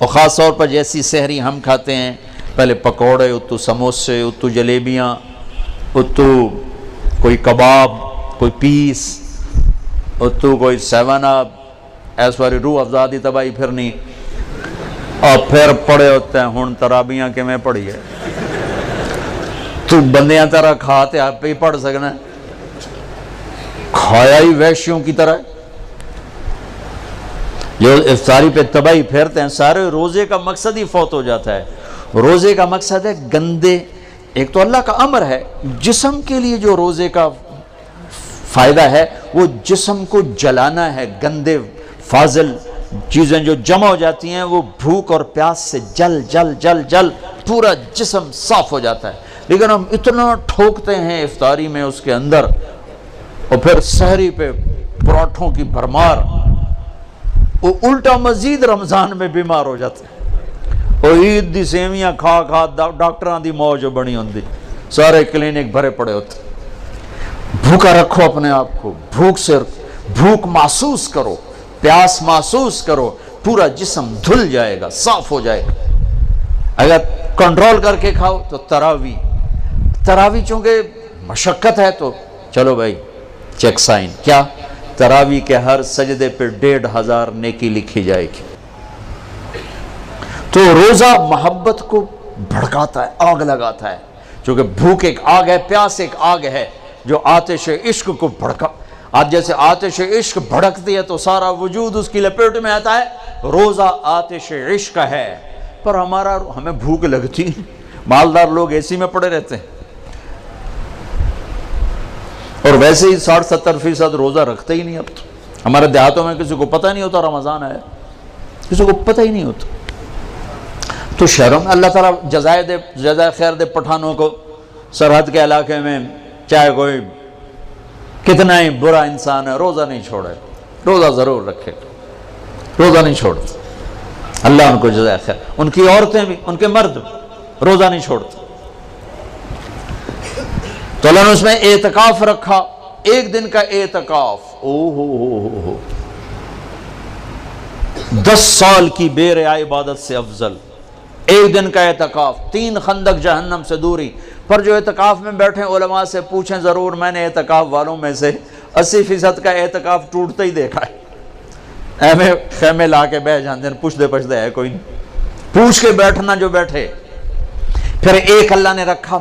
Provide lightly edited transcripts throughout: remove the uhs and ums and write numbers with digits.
اور خاص طور پر جیسی سحری ہم کھاتے ہیں، پہلے پکوڑے، اتو سموسے، اتو جلیبیاں، اتو کوئی کباب، کوئی پیس، اتو کوئی 7 اپ، ایس والی روح افزادی تباہی پھرنی، اور پھر پڑے ہوتے ہیں ہن ترابیاں کے میں پڑھی ہے تو بندیاں طرح کھاتے آپ پہ ہی پڑھ سکنا ہے، کھایا ہی ویشیوں کی طرح۔ جو افطاری پہ تباہی پھیرتے ہیں، سارے روزے کا مقصد ہی فوت ہو جاتا ہے۔ روزے کا مقصد ہے گندے، ایک تو اللہ کا امر ہے، جسم کے لیے جو روزے کا فائدہ ہے وہ جسم کو جلانا ہے، گندے فاضل چیزیں جو جمع ہو جاتی ہیں وہ بھوک اور پیاس سے جل جل جل جل پورا جسم صاف ہو جاتا ہے۔ لیکن ہم اتنا ٹھوکتے ہیں افطاری میں اس کے اندر، اور پھر سحری پہ پراٹھوں کی بھرمار، وہ الٹا مزید رمضان میں بیمار ہو جاتے ہیں۔ اور عید دی سیویاں کھا کھا ڈاکٹران دی موج بنی ہوندی، سارے کلینک بھرے پڑے ہوتے۔ بھوکا رکھو اپنے آپ کو، بھوک محسوس کرو، پیاس محسوس کرو، پورا جسم دھل جائے گا، صاف ہو جائے گا۔ اگر کنٹرول کر کے کھاؤ تو تراوی چونکہ مشقت ہے تو چلو بھائی چیک سائن، کیا تراوی کے ہر سجدے پہ 1500 نیکی لکھی جائے گی۔ تو روزہ محبت کو بھڑکاتا ہے، آگ لگاتا ہے، چونکہ بھوک ایک آگ ہے، پیاس ایک آگ ہے جو آتش عشق کو بھڑکا، آج جیسے آتش عشق بھڑکتی ہے تو سارا وجود اس کی لپیٹ میں آتا ہے، روزہ آتش عشق ہے۔ پر ہمیں بھوک لگتی، مالدار لوگ اے سی میں پڑے رہتے ہیں، اور ویسے ہی 60-70% روزہ رکھتے ہی نہیں۔ اب تو ہمارے دیہاتوں میں کسی کو پتہ نہیں ہوتا رمضان ہے، کسی کو پتہ ہی نہیں ہوتا۔ تو شہروں میں اللہ تعالیٰ جزائے خیر دے پٹھانوں کو، سرحد کے علاقے میں چاہے کوئی کتنا ہی برا انسان ہے، روزہ نہیں چھوڑے، روزہ ضرور رکھے، روزہ نہیں چھوڑتے، اللہ ان کو جزائے خیر۔ ان کی عورتیں بھی، ان کے مرد روزہ نہیں چھوڑتے۔ تو اللہ نے اس میں اعتکاف رکھا، ایک دن کا اعتکاف، 10 سال کی بے ریا عبادت سے افضل ایک دن کا اعتکاف، 3 خندق جہنم سے دوری۔ پر جو اعتکاف میں بیٹھیں علماء سے پوچھیں ضرور، میں نے اعتکاف والوں میں سے 80% کا اعتکاف ٹوٹتا ہی دیکھا ہے۔ ایویں خیمے لا کے بیٹھ جاندے ہیں، پوچھتے ہے کوئی نہیں، پوچھ کے بیٹھنا جو بیٹھے۔ پھر ایک اللہ نے رکھا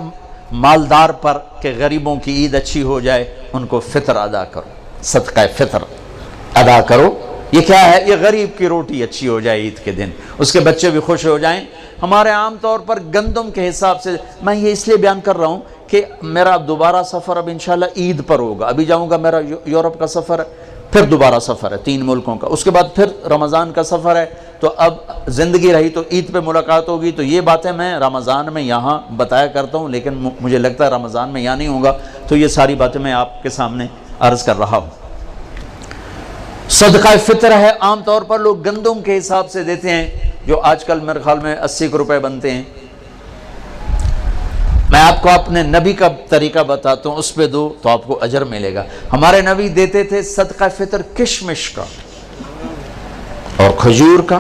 مالدار پر کہ غریبوں کی عید اچھی ہو جائے، ان کو فطر ادا کرو، صدقہ فطر ادا کرو۔ یہ کیا ہے؟ یہ غریب کی روٹی اچھی ہو جائے عید کے دن، اس کے بچے بھی خوش ہو جائیں۔ ہمارے عام طور پر گندم کے حساب سے، میں یہ اس لیے بیان کر رہا ہوں کہ میرا دوبارہ سفر اب انشاءاللہ عید پر ہوگا، ابھی جاؤں گا، میرا یورپ کا سفر ہے، پھر دوبارہ سفر ہے 3 ملکوں کا، اس کے بعد پھر رمضان کا سفر ہے، تو اب زندگی رہی تو عید پہ ملاقات ہوگی۔ تو یہ باتیں میں رمضان میں یہاں بتایا کرتا ہوں، لیکن مجھے لگتا ہے رمضان میں یہاں نہیں ہوں گا، تو یہ ساری باتیں میں آپ کے سامنے عرض کر رہا ہوں۔ صدقہ فطر ہے، عام طور پر لوگ گندم کے حساب سے دیتے ہیں، جو آج کل میرے خیال میں 80 روپے بنتے ہیں۔ میں آپ کو اپنے نبی کا طریقہ بتاتا ہوں، اس پہ دو تو آپ کو اجر ملے گا۔ ہمارے نبی دیتے تھے صدقہ فطر کشمش کا اور کھجور کا،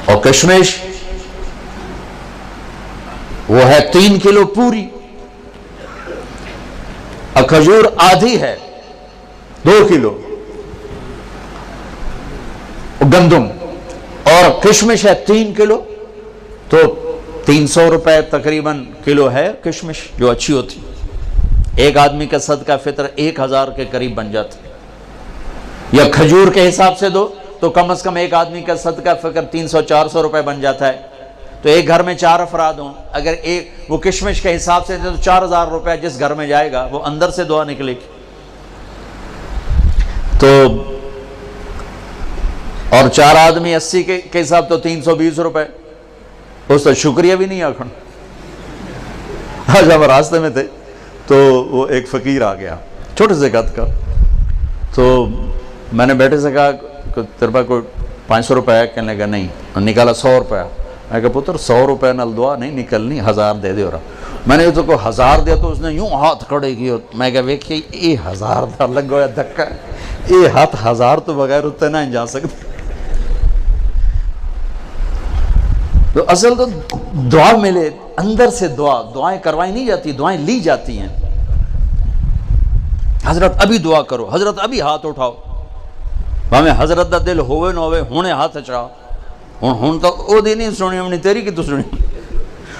اور کشمش وہ ہے 3 کلو پوری، اور کھجور آدھی ہے 2 کلو گندم، اور کشمش ہے 3 کلو، تو 300 روپے تقریباً کلو ہے کشمش جو اچھی ہوتی۔ ایک آدمی کا صدقہ فطر 1000 کے قریب بن جاتا ہے۔ یا کھجور کے حساب سے دو تو کم از کم ایک آدمی کا صدقہ فطر 300-400 روپے بن جاتا ہے۔ تو ایک گھر میں 4 افراد ہوں، اگر وہ کشمش کے حساب سے دے تو 4000 روپے جس گھر میں جائے گا وہ اندر سے دعا نکلے گی۔ تو اور 4 آدمی 80 کے حساب تو 320 روپے، اس تو شکریہ بھی نہیں آکھن۔ آج ہم راستے میں تھے تو وہ ایک فقیر آ گیا چھوٹے سے قد کا، تو میں نے بیٹے سے کہا کہ تیرے پاس کوئی 500 روپے ہے؟ کہنے لگا نہیں، نکالا 100 روپے۔ میں کہا پتر 100 روپے نال دعا نہیں نکلنی، 1000 دے دے۔ میں نے تو کوئی 1000 دیا تو اس نے یوں ہاتھ کھڑے کیے، میں کہا ویکھیے یہ 1000 دا لگا ہوا دھکا، یہ ہاتھ 1000 تو بغیر اتنے نہ جا سکتے۔ تو اصل تو دعا ملے اندر سے، دعائیں کروائی نہیں جاتی، دعائیں لی جاتی ہیں. حضرت ابھی دعا کرو، حضرت ابھی ہاتھ اٹھاؤ، ہمیں حضرت دا دل ہوئے نہ ہوئے ہونے ہاتھ اچھا ہوں تو او دی نہیں سنی ہم نے تیری کی تو سنی.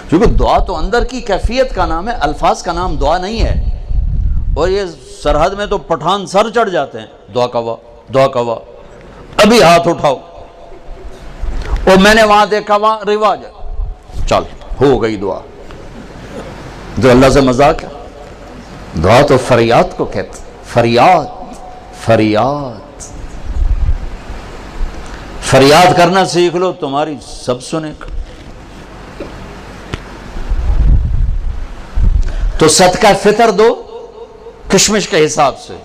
کیونکہ دعا تو اندر کی کیفیت کا نام ہے، الفاظ کا نام دعا نہیں ہے. اور یہ سرحد میں تو پٹھان سر چڑھ جاتے ہیں، دعا کوا دعا کوا، ابھی ہاتھ اٹھاؤ. اور میں نے وہاں دیکھا وہاں رواج ہے، چل ہو گئی دعا. جو اللہ سے مذاق ہے، دعا تو فریاد کو کہتے، فریاد فریاد فریاد کرنا سیکھ لو، تمہاری سب سنے گا. تو صدقہ فطر دو کشمش کے حساب سے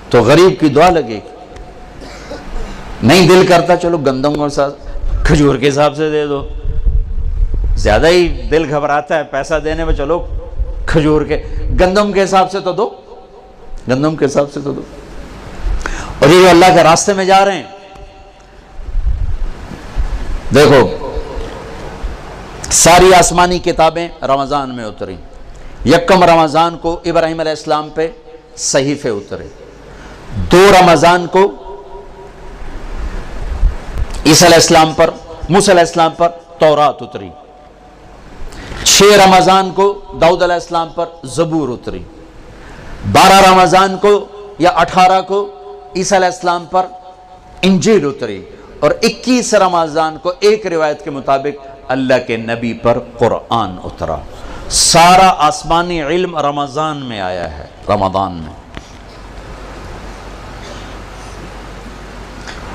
تو غریب کی دعا لگے گی. نہیں دل کرتا چلو گندم کے ساتھ کھجور کے حساب سے دے دو، زیادہ ہی دل گھبراتا ہے پیسہ دینے میں، چلو کھجور کے گندم کے حساب سے تو دو، گندم کے حساب سے تو دو. اور یہ جو اللہ کے راستے میں جا رہے ہیں، دیکھو ساری آسمانی کتابیں رمضان میں اتری. یکم رمضان کو ابراہیم علیہ السلام پہ صحیفے اترے، 2 رمضان کو عیسیٰ علیہ السلام پر، موسیٰ علیہ السلام پر تورات اتری، 6 رمضان کو داؤد علیہ السلام پر زبور اتری، 12 رمضان کو یا 18 کو عیسیٰ علیہ السلام پر انجیل اتری، اور 21 رمضان کو ایک روایت کے مطابق اللہ کے نبی پر قرآن اترا. سارا آسمانی علم رمضان میں آیا ہے، رمضان میں.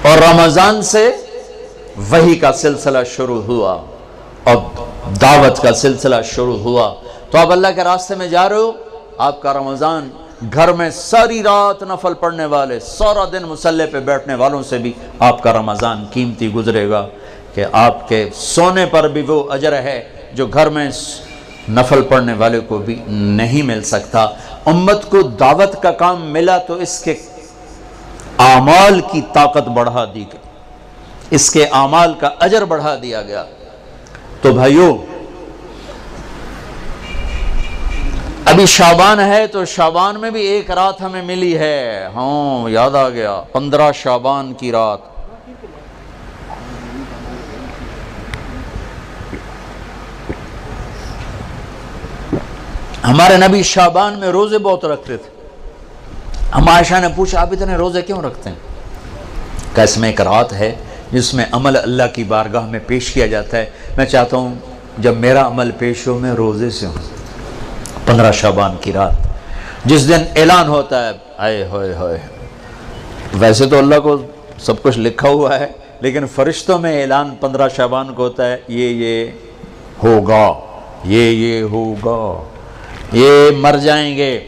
اور رمضان سے وحی کا سلسلہ شروع ہوا اور دعوت کا سلسلہ شروع ہوا. تو آپ اللہ کے راستے میں جا رہے ہو، آپ کا رمضان گھر میں ساری رات نفل پڑھنے والے، سارا دن مصلی پہ بیٹھنے والوں سے بھی آپ کا رمضان قیمتی گزرے گا، کہ آپ کے سونے پر بھی وہ اجر ہے جو گھر میں نفل پڑھنے والے کو بھی نہیں مل سکتا. امت کو دعوت کا کام ملا تو اس کے اعمال کی طاقت بڑھا دی گئی، اس کے اعمال کا اجر بڑھا دیا گیا. تو بھائیو ابھی شعبان ہے، تو شعبان میں بھی ایک رات ہمیں ملی ہے. ہاں یاد آ گیا، 15 شعبان کی رات. ہمارے نبی شعبان میں روزے بہت رکھتے تھے. ہم عائشہ نے پوچھا آپ اتنے روزے کیوں رکھتے ہیں؟ کہ اس میں ایک رات ہے جس میں عمل اللہ کی بارگاہ میں پیش کیا جاتا ہے. میں چاہتا ہوں جب میرا عمل پیش ہو میں روزے سے ہوں. 15 شعبان کی رات جس دن اعلان ہوتا ہے، آئے ہوئے ہوئے، ویسے تو اللہ کو سب کچھ لکھا ہوا ہے، لیکن فرشتوں میں اعلان 15 شعبان کو ہوتا ہے، یہ ہوگا، یہ ہوگا، یہ مر جائیں گے.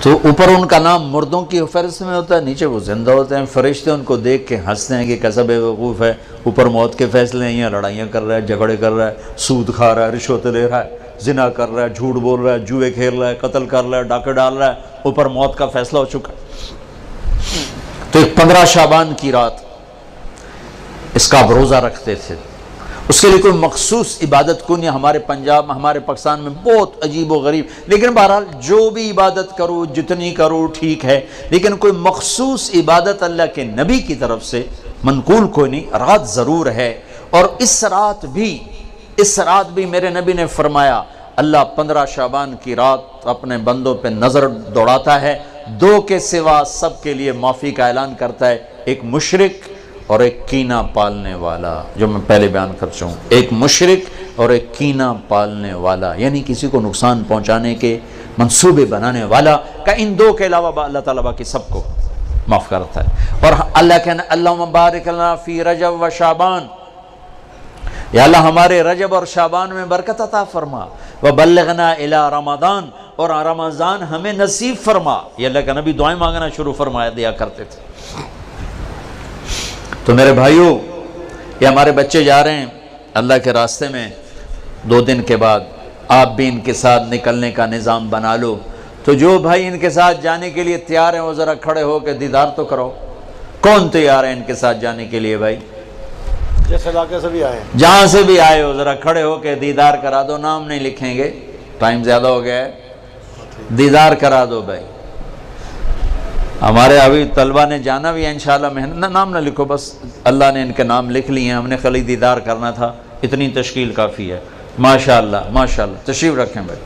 تو اوپر ان کا نام مردوں کی فہرست میں ہوتا ہے، نیچے وہ زندہ ہوتے ہیں. فرشتے ان کو دیکھ کے ہنستے ہیں کہ کیسا بے وقوف ہے، اوپر موت کے فیصلے ہیں، یہاں لڑائیاں کر رہا ہے، جھگڑے کر رہا ہے، سود کھا رہا ہے، رشوت لے رہا ہے، زنا کر رہا ہے، جھوٹ بول رہا ہے، جوئے کھیل رہا ہے، قتل کر رہا ہے، ڈاکے ڈال رہا ہے، اوپر موت کا فیصلہ ہو چکا ہے. تو ایک 15 شعبان کی رات اس کا آپ روزہ رکھتے تھے. اس کے لیے کوئی مخصوص عبادت کو نہیں. ہمارے پنجاب میں، ہمارے پاکستان میں بہت عجیب و غریب، لیکن بہرحال جو بھی عبادت کرو جتنی کرو ٹھیک ہے، لیکن کوئی مخصوص عبادت اللہ کے نبی کی طرف سے منقول کوئی نہیں. رات ضرور ہے، اور اس رات بھی میرے نبی نے فرمایا اللہ 15 شعبان کی رات اپنے بندوں پہ نظر دوڑاتا ہے. 2 کے سوا سب کے لیے معافی کا اعلان کرتا ہے، ایک مشرک اور ایک کینہ پالنے والا، جو میں پہلے بیان کر چکا ہوں. ایک مشرک اور ایک کینہ پالنے والا، یعنی کسی کو نقصان پہنچانے کے منصوبے بنانے والا، کہ ان 2 کے علاوہ اللہ تعالیٰ باقی سب کو معاف کرتا ہے. اور اللہ کہنا اللہم بارک لنا فی رجب و شعبان، یا اللہ ہمارے رجب اور شعبان میں برکت عطا فرما، وبلغنا الی رمضان، اور رمضان ہمیں نصیب فرما. یہ اللہ کا نبی دعائیں مانگنا شروع فرمایا دیا کرتے تھے. تو میرے بھائیو، یہ ہمارے بچے جا رہے ہیں اللہ کے راستے میں. 2 دن کے بعد آپ بھی ان کے ساتھ نکلنے کا نظام بنا لو. تو جو بھائی ان کے ساتھ جانے کے لیے تیار ہیں وہ ذرا کھڑے ہو کے دیدار تو کرو. کون تیار ہے ان کے ساتھ جانے کے لیے بھائی؟ جس علاقے سے بھی آئے ہیں، جہاں سے بھی آئے ہو ذرا کھڑے ہو کے دیدار کرا دو. نام نہیں لکھیں گے، ٹائم زیادہ ہو گیا ہے. دیدار کرا دو بھائی. ہمارے ابھی طلبہ نے جانا بھی ہے انشاءاللہ. محنت نام نہ لکھو، بس اللہ نے ان کے نام لکھ لیے ہیں. ہم نے خالی دیدار کرنا تھا، اتنی تشکیل کافی ہے. ماشاءاللہ ماشاءاللہ. تشریف رکھیں بھائی.